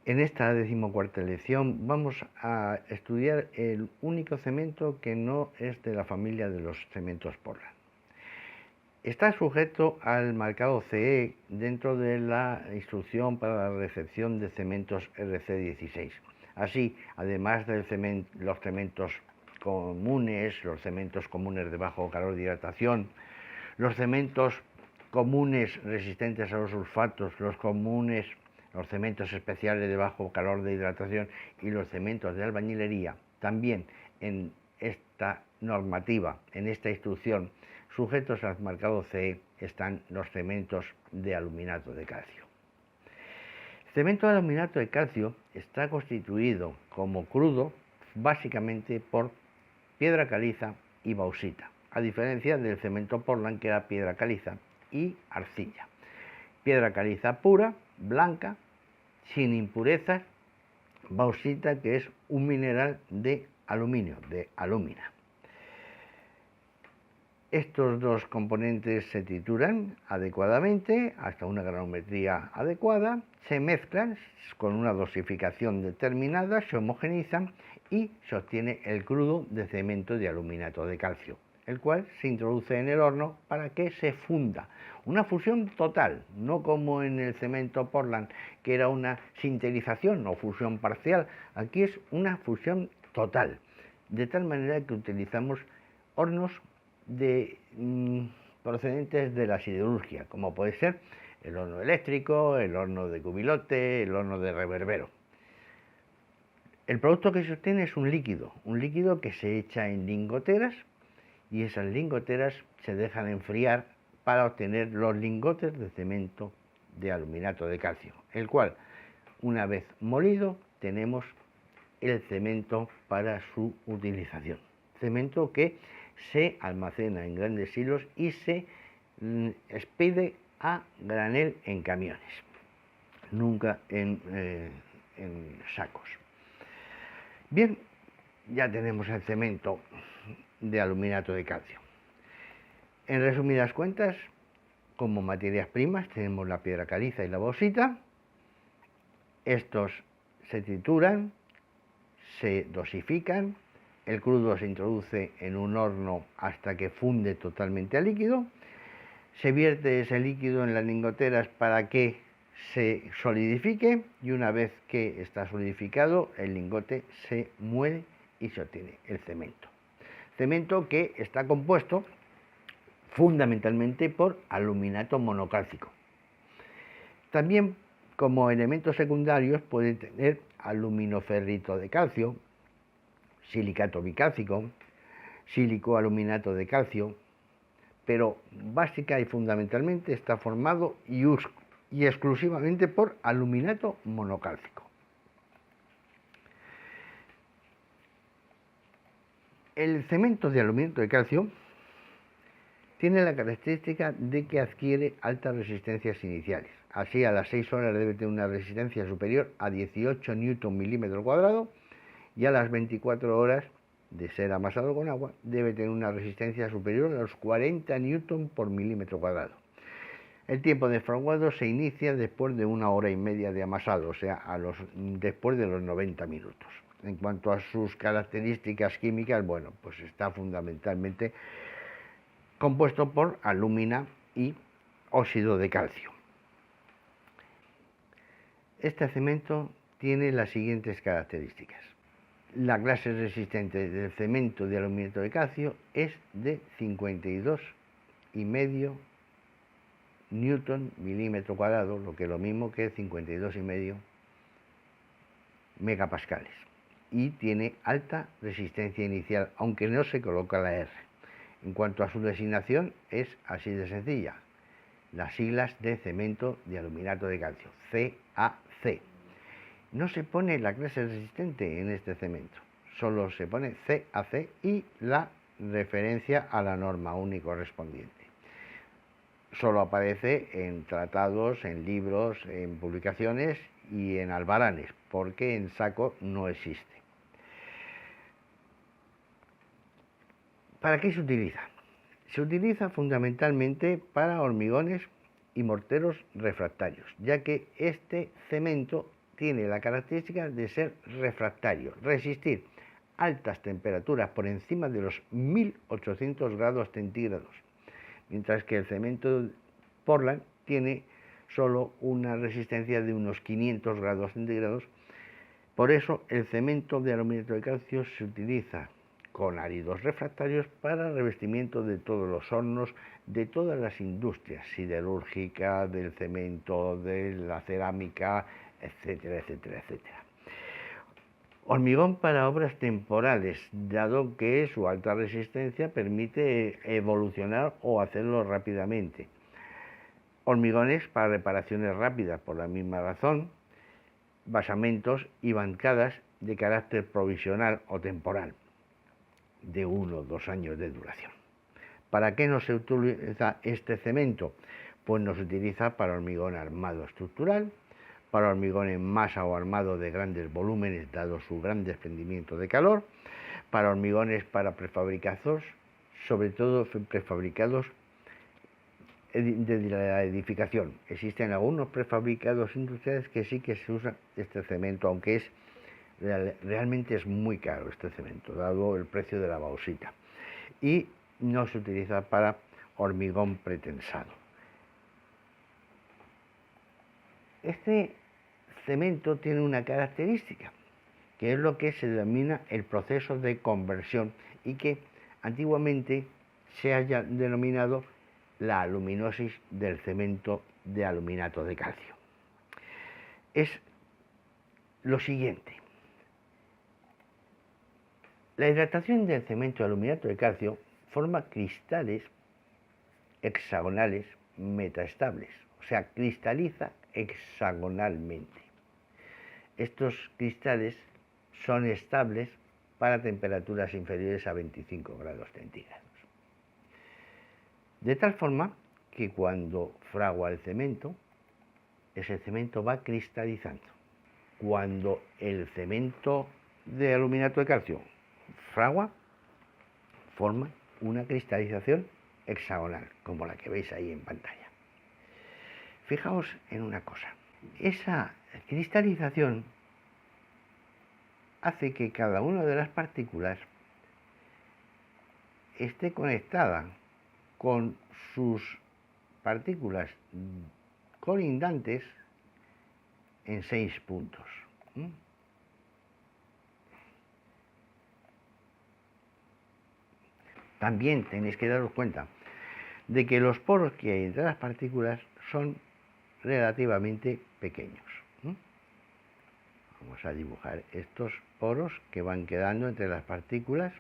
En esta 14ª lección vamos a estudiar el único cemento que no es de la familia de los cementos Portland. Está sujeto al marcado CE dentro de la instrucción para la recepción de cementos RC16. Así, además de los cementos comunes, los cementos comunes de bajo calor de hidratación, los cementos comunes resistentes a los sulfatos, los cementos especiales de bajo calor de hidratación y los cementos de albañilería, también en esta normativa, en esta instrucción, sujetos al marcado CE, están los cementos de aluminato de calcio. El cemento de aluminato de calcio está constituido como crudo básicamente por piedra caliza y bauxita, a diferencia del cemento Portland, que era piedra caliza y arcilla. Piedra caliza pura, blanca, sin impurezas, bauxita, que es un mineral de aluminio, de alúmina. Estos dos componentes se trituran adecuadamente hasta una granometría adecuada, se mezclan con una dosificación determinada, se homogenizan y se obtiene el crudo de cemento de aluminato de calcio, el cual se introduce en el horno para que se funda. Una fusión total, no como en el cemento Portland, que era una sinterización o fusión parcial. Aquí es una fusión total, de tal manera que utilizamos hornos procedentes de la siderurgia, como puede ser el horno eléctrico, el horno de cubilote, el horno de reverbero. El producto que se obtiene es un líquido que se echa en lingoteras, y esas lingoteras se dejan enfriar para obtener los lingotes de cemento de aluminato de calcio, el cual, una vez molido, tenemos el cemento para su utilización. Cemento que se almacena en grandes hilos y se expide a granel en camiones, nunca en sacos. Bien, ya tenemos el cemento de aluminato de calcio. En resumidas cuentas, como materias primas tenemos la piedra caliza y la bauxita. Estos se trituran, se dosifican, el crudo se introduce en un horno hasta que funde totalmente al líquido, se vierte ese líquido en las lingoteras para que se solidifique, y una vez que está solidificado, el lingote se muele y se obtiene el cemento. Cemento que está compuesto fundamentalmente por aluminato monocálcico. También, como elementos secundarios, puede tener aluminoferrito de calcio, silicato bicálcico, silicoaluminato de calcio, pero básica y fundamentalmente está formado y exclusivamente por aluminato monocálcico. El cemento de aluminato de calcio tiene la característica de que adquiere altas resistencias iniciales. Así, a las 6 horas debe tener una resistencia superior a 18 Newton milímetro cuadrado, y a las 24 horas, de ser amasado con agua, debe tener una resistencia superior a los 40 Newton por milímetro cuadrado. El tiempo de fraguado se inicia después de 1 hora y media de amasado, o sea, después de los 90 minutos. En cuanto a sus características químicas, bueno, pues está fundamentalmente compuesto por alúmina y óxido de calcio. Este cemento tiene las siguientes características. La clase resistente del cemento de aluminato de calcio es de 52,5 Newton milímetro cuadrado, lo que es lo mismo que 52,5 megapascales, y tiene alta resistencia inicial, aunque no se coloca la R. En cuanto a su designación, es así de sencilla: las siglas de cemento de aluminato de calcio, CAC. No se pone la clase resistente en este cemento, solo se pone CAC y la referencia a la norma UNI correspondiente. Solo aparece en tratados, en libros, en publicaciones y en albaranes, porque en saco no existe. ¿Para qué se utiliza? Se utiliza fundamentalmente para hormigones y morteros refractarios, ya que este cemento tiene la característica de ser refractario, resistir altas temperaturas por encima de los 1800 grados centígrados, mientras que el cemento Portland tiene solo una resistencia de unos 500 grados centígrados. Por eso el cemento de aluminato de calcio se utiliza con áridos refractarios para revestimiento de todos los hornos, de todas las industrias, siderúrgica, del cemento, de la cerámica, etcétera, etcétera, etcétera. Hormigón para obras temporales, dado que su alta resistencia permite evolucionar o hacerlo rápidamente. Hormigones para reparaciones rápidas, por la misma razón. Basamentos y bancadas de carácter provisional o temporal, de 1 o 2 años de duración. ¿Para qué no se utiliza este cemento? Pues no se utiliza para hormigón armado estructural, para hormigón en masa o armado de grandes volúmenes, dado su gran desprendimiento de calor, para hormigones para prefabricados, sobre todo prefabricados de la edificación. Existen algunos prefabricados industriales que sí que se usa este cemento, aunque realmente es muy caro este cemento, dado el precio de la bauxita, y no se utiliza para hormigón pretensado. Este cemento tiene una característica, que es lo que se denomina el proceso de conversión y que antiguamente se haya denominado la aluminosis del cemento de aluminato de calcio. Es lo siguiente: la hidratación del cemento de aluminato de calcio forma cristales hexagonales metaestables, o sea, cristaliza hexagonalmente. Estos cristales son estables para temperaturas inferiores a 25 grados centígrados. De tal forma que cuando fragua el cemento, ese cemento va cristalizando. Cuando el cemento de aluminato de calcio fragua, forma una cristalización hexagonal, como la que veis ahí en pantalla. Fijaos en una cosa: esa cristalización hace que cada una de las partículas esté conectada con sus partículas colindantes en 6 puntos. También tenéis que daros cuenta de que los poros que hay entre las partículas son relativamente pequeños. Vamos a dibujar estos poros que van quedando entre las partículas.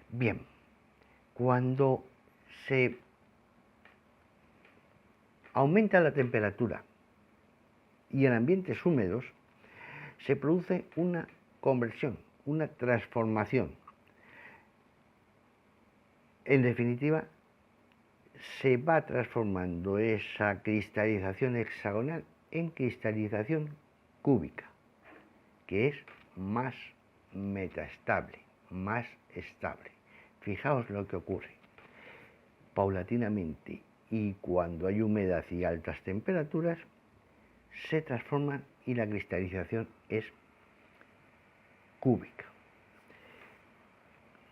Bien, cuando se aumenta la temperatura y en ambientes húmedos, se produce una conversión, una transformación. En definitiva, se va transformando esa cristalización hexagonal en cristalización cúbica, que es más metaestable, más estable. Fijaos lo que ocurre. Paulatinamente, y cuando hay humedad y altas temperaturas, se transforman y la cristalización es cúbica.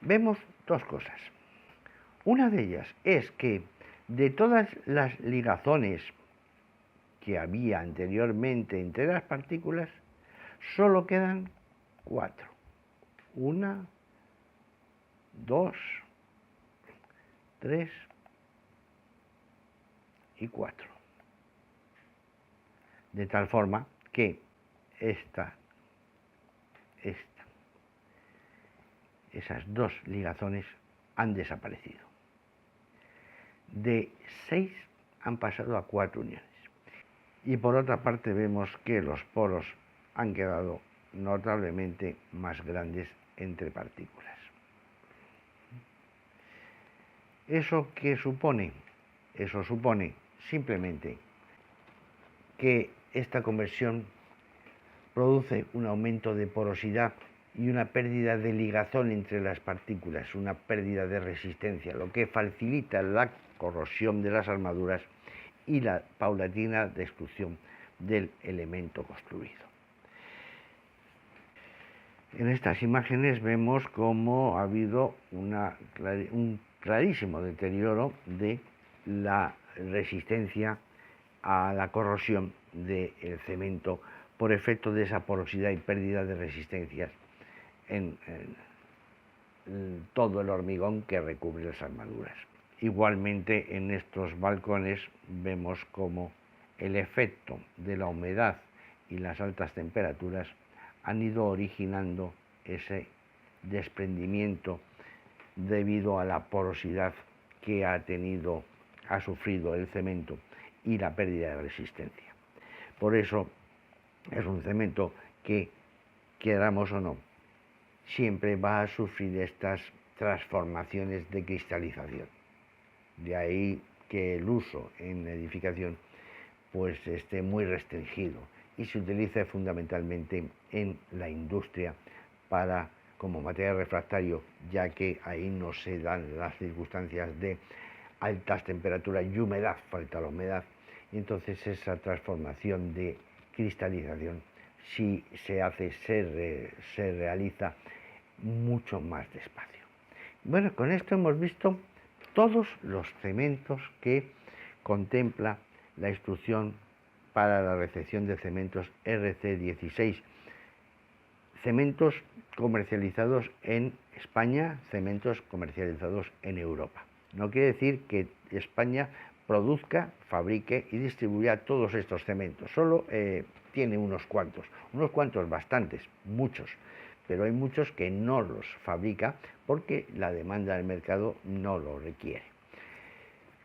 Vemos dos cosas. Una de ellas es que de todas las ligazones que había anteriormente entre las partículas, solo quedan 4. 1, 2, 3 y 4. De tal forma que esas dos ligazones han desaparecido. De 6 han pasado a 4 uniones. Y por otra parte vemos que los poros han quedado notablemente más grandes entre partículas. ¿Eso qué supone? Eso supone simplemente que esta conversión produce un aumento de porosidad y una pérdida de ligazón entre las partículas, una pérdida de resistencia, lo que facilita la corrosión de las armaduras y la paulatina destrucción del elemento construido. En estas imágenes vemos cómo ha habido un clarísimo deterioro de la resistencia a la corrosión del cemento por efecto de esa porosidad y pérdida de resistencias en todo el hormigón que recubre las armaduras. Igualmente, en estos balcones vemos cómo el efecto de la humedad y las altas temperaturas han ido originando ese desprendimiento debido a la porosidad que ha sufrido el cemento y la pérdida de resistencia. Por eso es un cemento que, queramos o no, siempre va a sufrir estas transformaciones de cristalización. De ahí que el uso en edificación pues esté muy restringido y se utiliza fundamentalmente en la industria como material refractario, ya que ahí no se dan las circunstancias de altas temperaturas y humedad, falta la humedad, y entonces esa transformación de cristalización, si se hace, se realiza mucho más despacio. Bueno, con esto hemos visto todos los cementos que contempla la instrucción para la recepción de cementos RC16, cementos comercializados en España, cementos comercializados en Europa. No quiere decir que España produzca, fabrique y distribuya todos estos cementos, solo tiene unos cuantos, bastantes, muchos, pero hay muchos que no los fabrica porque la demanda del mercado no lo requiere.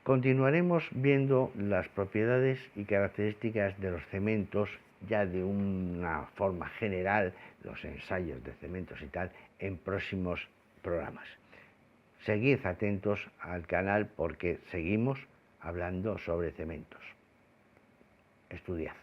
Continuaremos viendo las propiedades y características de los cementos ya de una forma general, los ensayos de cementos y tal, en próximos programas. Seguid atentos al canal porque seguimos hablando sobre cementos. Estudiad.